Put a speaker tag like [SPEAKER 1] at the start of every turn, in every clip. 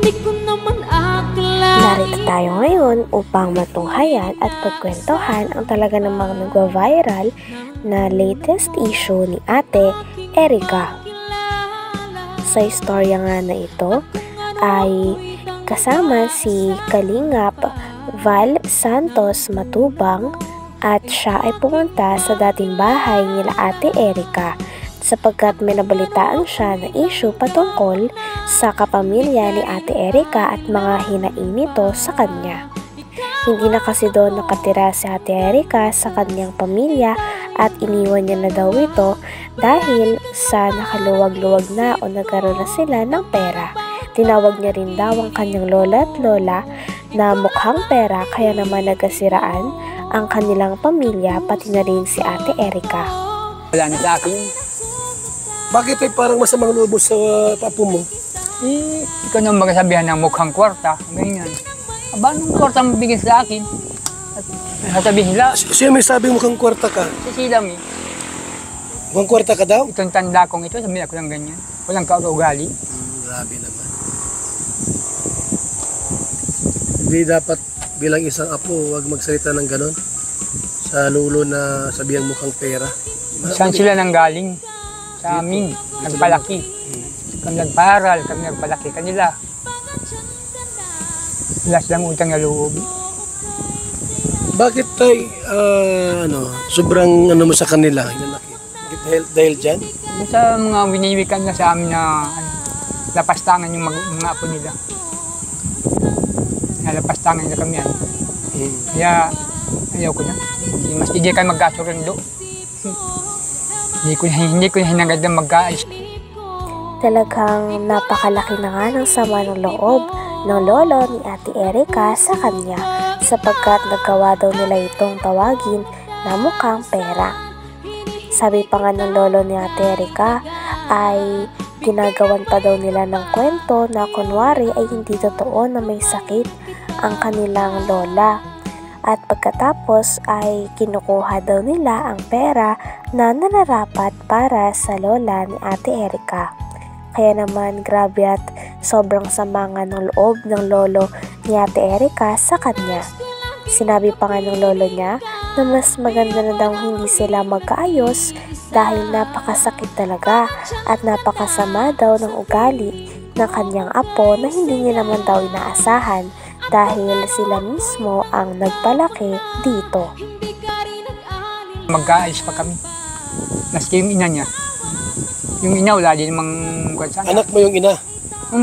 [SPEAKER 1] Narito tayo ngayon upang matunghayan at pagkwentuhan ang talaga namang nagwa-viral na latest issue ni Ate Erica. Sa istorya nga na ito ay kasama si Kalingap Val Santos Matubang at siya ay pumunta sa dating bahay nila Ate Erica sapagkat may nabalitaan siya na issue patungkol sa kapamilya ni Ate Erica at mga hinaing nito sa kanya. Hindi na kasi doon nakatira si Ate Erica sa kanyang pamilya at iniwan niya na daw ito dahil sa nakaluwag-luwag na o nagkaroon na sila ng pera. Tinawag niya rin daw ang kanyang lola at lola na mukhang pera kaya naman nagkasiraan ang kanilang pamilya pati na rin si Ate Erica.
[SPEAKER 2] Wala na sa akin.
[SPEAKER 3] Bakit ay parang masamang loob sa papo mo?
[SPEAKER 2] Ikaw nang magsabihan ng mukhang kwarta, ganyan. Aba, anong kwarta ang bigyan sa akin? At sasabihin nila,
[SPEAKER 3] Siya may sabi mukhang kwarta ka.
[SPEAKER 2] si Silam eh.
[SPEAKER 3] Mukhang kwarta ka daw?
[SPEAKER 2] Itong tanda kong ito, sabihin ako ng ganyan. Walang kaugali.
[SPEAKER 3] Grabe naman. Hindi dapat bilang isang apo, huwag magsalita ng ganon. Sa lulo na sabihang mukhang pera.
[SPEAKER 2] Saan sila nang galing? Sa amin, nagpalaki. Kami nagparal, kami nagpalaki kanila. Wala silang utang na loob.
[SPEAKER 3] Bakit tay, sobrang mo sa kanila? Dahil dyan?
[SPEAKER 2] Sa mga winiwikan na sa amin na lapastangan yung mga apo nila. Lapastangan nila kami. Kaya ayaw ko na. Mas hindi kayo magkasurundo. Hindi ko hinagad na mag-aayos.
[SPEAKER 1] Talagang napakalaki na nga ng sama ng loob ng lolo ni Ate Erica sa kanya sapagkat naggawa daw nila itong tawagin na mukhang pera. Sabi pa nga ng lolo ni Ate Erica ay ginagawan pa daw nila ng kwento na kunwari ay hindi totoo na may sakit ang kanilang lola. At pagkatapos ay kinukuha daw nila ang pera na nararapat para sa lola ni Ate Erica. Kaya naman grabe at sobrang sama nga ng loob ng lolo ni Ate Erica sa kanya. Sinabi pa nga ng lolo niya na mas maganda na daw hindi sila magkaayos dahil napakasakit talaga at napakasama daw ng ugali ng kanyang apo na hindi niya naman daw inaasahan dahil sila mismo ang nagpalaki dito.
[SPEAKER 2] Mag-aayos pa kami. Maski yung ina niya. Yung ina wala din namang kwansan.
[SPEAKER 3] Anak mo yung ina?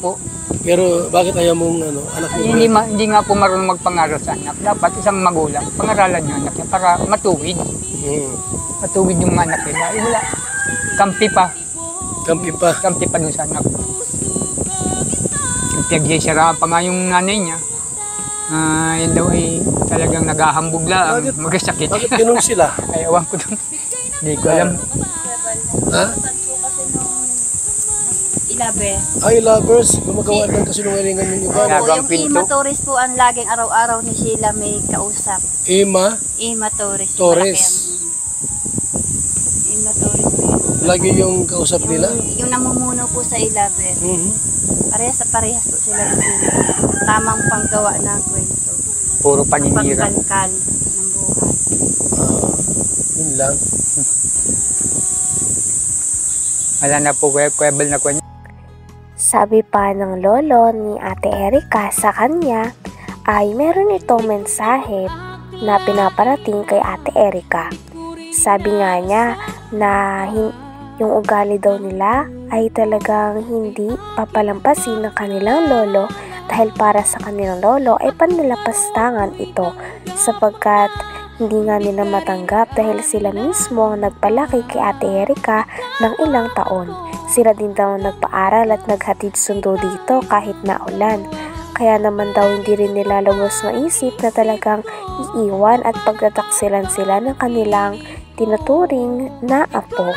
[SPEAKER 2] Po.
[SPEAKER 3] Pero bakit ayaw mong anak mo?
[SPEAKER 2] Hindi nga po marunong magpangaral sa anak. Dapat isang magulang, pangaralan yung anak niya para matuwid. Matuwid yung anak nila. Wala. Kampi pa.
[SPEAKER 3] Kampi pa?
[SPEAKER 2] Kampi pa dun sa anak. Pinagsisiraan pa nga yung nanay niya. Yan daw ay talagang naghahambog lang, magkasakit.
[SPEAKER 3] Bakit ganun sila?
[SPEAKER 2] Ay, awan ko doon. Hindi ko alam.
[SPEAKER 3] Ha?
[SPEAKER 4] Ilabe.
[SPEAKER 3] Ay, lovers. Gumagawa ng kasinungalingan yung iba.
[SPEAKER 4] Yung Ima Torres po ang laging araw-araw ni Sheila may kausap.
[SPEAKER 3] Ima
[SPEAKER 4] Torres.
[SPEAKER 3] Torres.
[SPEAKER 4] Ima Torres po yun.
[SPEAKER 3] Lagi yung kausap nila?
[SPEAKER 4] Yung namumuno po sa Ilabe. Parehas po sila din. Tamang panggawa ng kwento.
[SPEAKER 2] Puro paninira.
[SPEAKER 4] Pangkalkal ng buhay.
[SPEAKER 3] Yun lang.
[SPEAKER 2] Wala na po, kwebel na kwento.
[SPEAKER 1] Sabi pa ng lolo ni Ate Erica sa kanya ay meron itong mensahe na pinaparating kay Ate Erica. Sabi nga niya na yung ugali daw nila ay talagang hindi papalampasin ng kanilang lolo dahil para sa kanilang lolo ay panlalapastangan ito sapagkat hindi nga nila matanggap dahil sila mismo ang nagpalaki kay Ate Erica ng ilang taon. Sila din daw nagpaaral at naghatid sundo dito kahit naulan. Kaya naman daw hindi rin nila lubos maisip na talagang iiwan at pagtataksilan sila ng kanilang tinuturing na apo.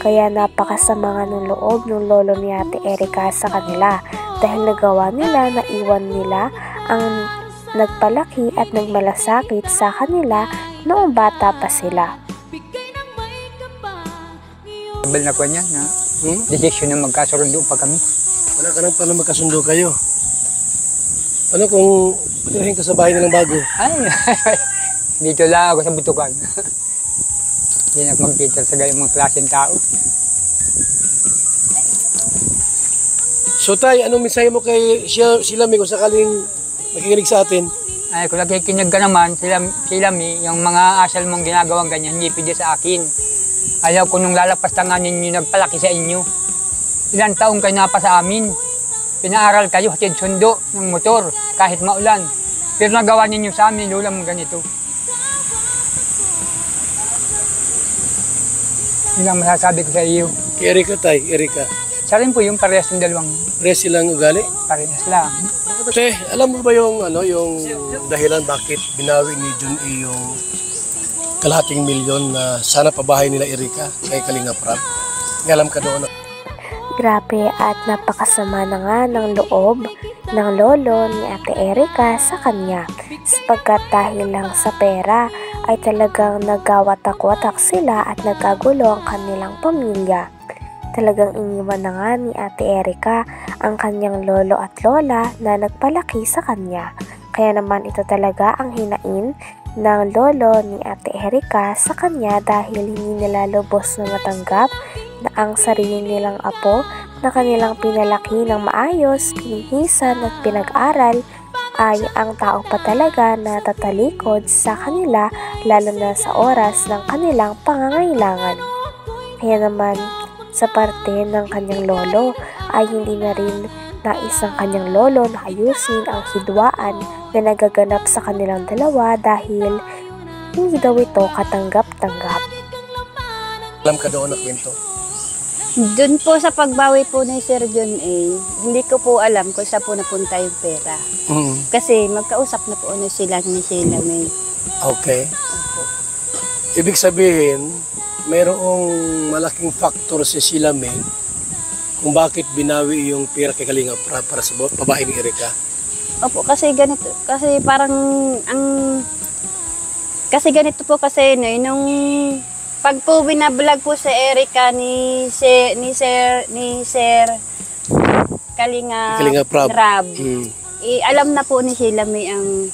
[SPEAKER 1] Kaya napakasama nga ng loob ng lolo ni Ate Erica sa kanila dahil nagawa nila na iwan nila ang nagpalaki at nagmalasakit sa kanila noong bata pa sila.
[SPEAKER 2] Bal na ko niya na desisyon na magkasurundo pa kami.
[SPEAKER 3] Wala ka nang pala magkasundo kayo. Ano kung patirahin ka sa bahay nilang bago?
[SPEAKER 2] Ay, dito lang ako sa butukan. Hindi na ako magkita sa gayong mga klaseng tao.
[SPEAKER 3] So tay, anong mensahe mo kay sila kung sakaling makikinig sa atin?
[SPEAKER 2] Ay, kung nakikinig ka naman, sila yung mga asal mong ginagawang ganyan, hindi pwede sa akin. Ayaw ko nung lalapastangan ninyo, nagpalaki sa inyo. Ilang taong kayo napa sa amin. Pinaaral kayo, hatid sundo ng motor, kahit maulan. Pero nagawa ninyo sa amin, lula mong ganito. Yun ang masasabi ko sa iyo.
[SPEAKER 3] Kay Erika tay, Erika.
[SPEAKER 2] Sa rin po yung parehas ng dalawang
[SPEAKER 3] Pares silang ugali?
[SPEAKER 2] parehas lang.
[SPEAKER 3] Te, alam mo ba yung dahilan bakit binawi ni Jun A yung kalahating milyon na sana pabahay nila Erika kay Kalinga Prab? May alam ka doon?
[SPEAKER 1] Grabe at napakasama na nga ng loob ng lolo ni Ate Erika sa kanya sapagkat dahil lang sa pera ay talagang nagwatak-watak sila at nagkagulo ang kanilang pamilya. Talagang iniwan na nga ni Ate Erika ang kanyang lolo at lola na nagpalaki sa kanya. Kaya naman ito talaga ang hinain ng lolo ni Ate Erika sa kanya dahil hindi nila lubos na matanggap na ang sarili nilang apo na kanilang pinalaki ng maayos, kinihisan at pinag-aral ay ang tao pa talaga na tatalikod sa kanila lalo na sa oras ng kanilang pangangailangan. Kaya naman sa parte ng kanyang lolo ay hindi na rin nais ng kanyang lolo na ayusin ang hidwaan na nagaganap sa kanilang dalawa dahil hindi daw ito katanggap-tanggap.
[SPEAKER 3] Alam ka doon na kwento?
[SPEAKER 4] Doon po sa pagbawi po ni Sir John A, hindi ko po alam kung saan po napunta yung pera. Kasi magkausap na po sila ni Sheila May.
[SPEAKER 3] Okay. Ibig sabihin, mayroong malaking factor si Sheila May kung bakit binawi yung pera kay Kalinga Prab para sa babae ni Erika.
[SPEAKER 4] Opo, kasi ganito, kasi parang kasi ganito po kasi nung pag po binablog po sa Erika ni Sir Kalinga
[SPEAKER 3] Prab.
[SPEAKER 4] Alam na po ni Sheila May ang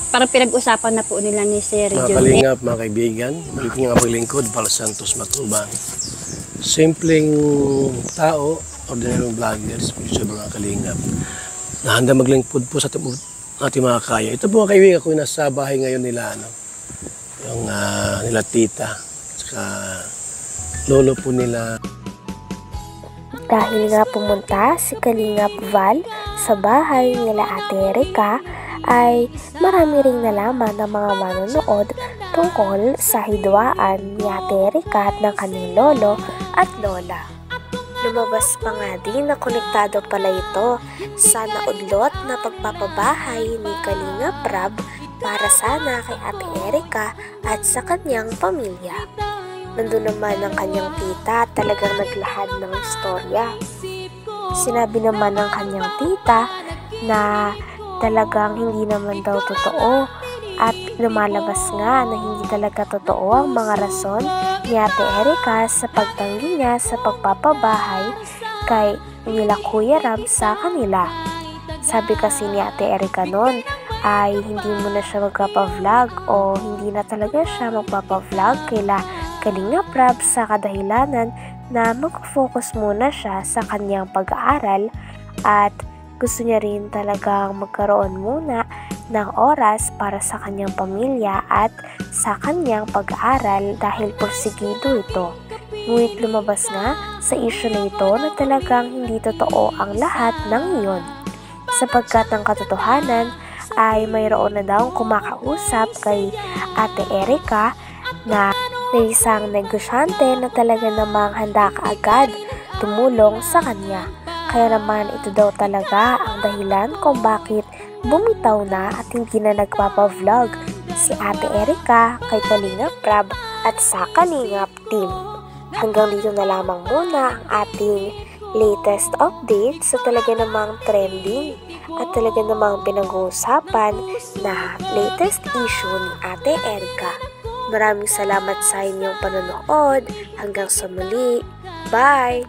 [SPEAKER 4] parang pinag-usapan na po nila ni Sir
[SPEAKER 3] Mga
[SPEAKER 4] John.
[SPEAKER 3] Kalingap, mga kaibigan, balik nga paglingkod, Val Santos Matubang. Simpleng tao, ordinaryong vloggers, sa mga Kalingap, na handa maglingkod po sa ating mga kaya. Ito po mga kaibigan ko yung nasa bahay ngayon nila, yung nila tita, saka lolo po nila.
[SPEAKER 1] Dahil nga pumunta si Kalingap Val sa bahay nila Ate Erika, ay marami ring nalaman ng mga manonood tungkol sa hidwaan ni Ate Erika at ng kanyang lolo at lola. Lumabas pa nga din na konektado pala ito sa naudlot na pagpapabahay ni Kalinga Prab para sana kay Ate Erika at sa kanyang pamilya. Nandun naman ang kanyang tita, talagang naglahad ng istorya. Sinabi naman ng kanyang tita na talagang hindi naman daw totoo at lumalabas nga na hindi talaga totoo ang mga rason ni Ate Erika sa pagtanggi niya sa pagpapabahay kay nila Kuya Rab sa kanila. Sabi kasi ni Ate Erika noon ay hindi mo na siya magpapa-vlog o hindi na talaga siya magpapa-vlog kaila Kalinga Prab sa kadahilanan na mag-focus muna siya sa kanyang pag-aaral at gusto niya rin talagang magkaroon muna ng oras para sa kanyang pamilya at sa kanyang pag-aaral dahil porsigido ito. Ngunit lumabas nga sa issue na ito na talagang hindi totoo ang lahat ng iyon. Sapagkat ang katotohanan ay mayroon na daw kumakausap kay Ate Erika na isang negosyante na talaga namang handa kaagad tumulong sa kanya. Kaya naman ito daw talaga ang dahilan kung bakit bumitaw na at hindi na nagpapa-vlog si Ate Erika kay Kalinga Prab at sa Kalingap team. Hanggang dito na lamang muna ang ating latest update sa talaga namang trending at talaga namang pinag-uusapan na latest issue ni Ate Erika. Maraming salamat sa inyong panonood. Hanggang sa muli. Bye!